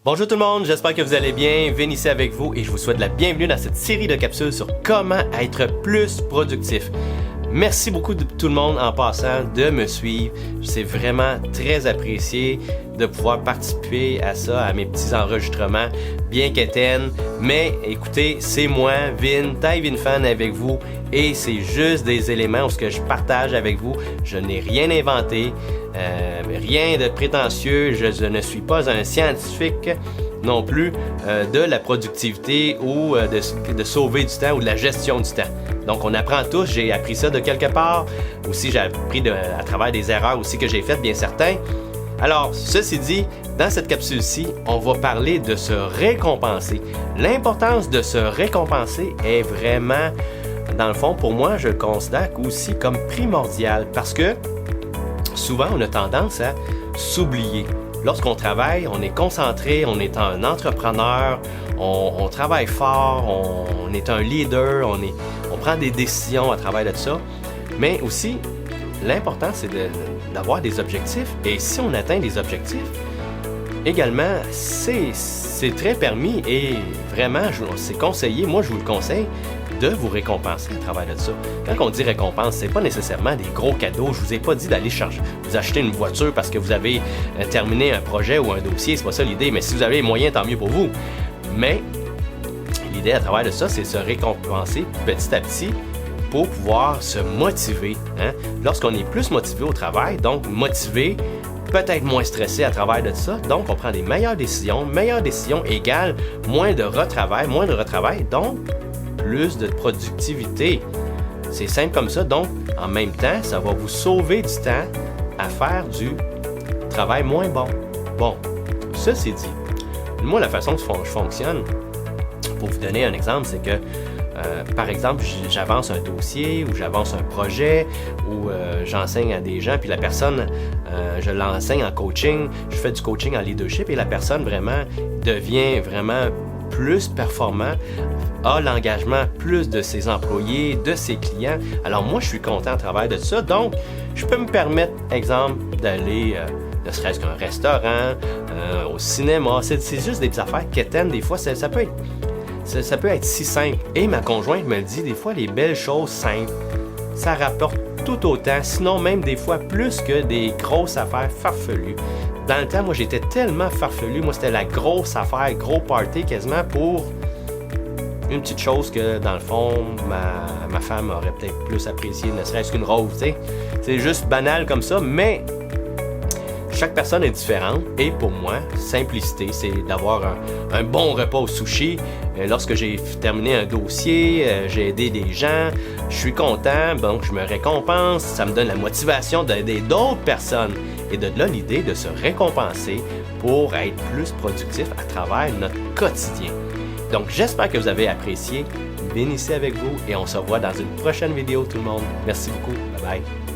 Bonjour tout le monde, j'espère que vous allez bien. Vin ici avec vous et je vous souhaite la bienvenue dans cette série de capsules sur comment être plus productif. Merci beaucoup de tout le monde en passant de me suivre. C'est vraiment très apprécié de pouvoir participer à ça, à mes petits enregistrements bien quétaines. Mais écoutez, c'est moi, Vin, TyVinFan avec vous et c'est juste des éléments où ce que je partage avec vous. Je n'ai rien inventé, rien de prétentieux. Je ne suis pas un scientifique non plus de la productivité ou de sauver du temps ou de la gestion du temps. Donc, on apprend tous. J'ai appris ça de quelque part. Aussi, j'ai appris à travers des erreurs aussi que j'ai faites, bien certains. Alors, ceci dit, dans cette capsule-ci, on va parler de se récompenser. L'importance de se récompenser est vraiment, dans le fond, pour moi, je le considère aussi comme primordial parce que souvent, on a tendance à s'oublier. Lorsqu'on travaille, on est concentré, on est un entrepreneur, on travaille fort, on est un leader, on prend des décisions à travers de ça. Mais aussi, l'important, c'est d'avoir des objectifs. Et si on atteint des objectifs, également, c'est très permis et vraiment, c'est conseillé, moi je vous le conseille, de vous récompenser à travers de ça. Quand on dit récompense, c'est pas nécessairement des gros cadeaux. Je vous ai pas dit d'aller vous acheter une voiture parce que vous avez terminé un projet ou un dossier, c'est pas ça l'idée, mais si vous avez les moyens, tant mieux pour vous. Mais l'idée à travers de ça, c'est de se récompenser petit à petit pour pouvoir se motiver. Lorsqu'on est plus motivé au travail, donc motivé, peut-être moins stressé à travers de ça, donc on prend des meilleures décisions égale moins de retravail, donc plus de productivité. C'est simple comme ça, donc en même temps, ça va vous sauver du temps à faire du travail moins bon. Bon, ceci dit, moi la façon dont je fonctionne, pour vous donner un exemple, c'est que par exemple, j'avance un dossier ou j'avance un projet ou j'enseigne à des gens, puis la personne, je l'enseigne en coaching, je fais du coaching en leadership et la personne vraiment devient vraiment plus performant, a l'engagement plus de ses employés, de ses clients. Alors moi, je suis content à travers de ça. Donc, je peux me permettre, exemple, d'aller, ne serait-ce qu'un restaurant, au cinéma. C'est juste des petites affaires quétaines. Des fois, ça peut être si simple. Et ma conjointe me le dit, des fois, les belles choses simples, ça rapporte tout autant, sinon même des fois plus que des grosses affaires farfelues. Dans le temps, moi, j'étais tellement farfelu. Moi, c'était la grosse affaire, gros party quasiment pour une petite chose que, dans le fond, ma femme aurait peut-être plus apprécié, ne serait-ce qu'une rose, tu sais. C'est juste banal comme ça, mais chaque personne est différente. Et pour moi, simplicité, c'est d'avoir un bon repas au sushi. Lorsque j'ai terminé un dossier, j'ai aidé des gens, je suis content, donc je me récompense, ça me donne la motivation d'aider d'autres personnes. Et de là, l'idée de se récompenser pour être plus productif à travers notre quotidien. Donc, j'espère que vous avez apprécié. Vin ici avec vous et on se revoit dans une prochaine vidéo tout le monde. Merci beaucoup. Bye bye.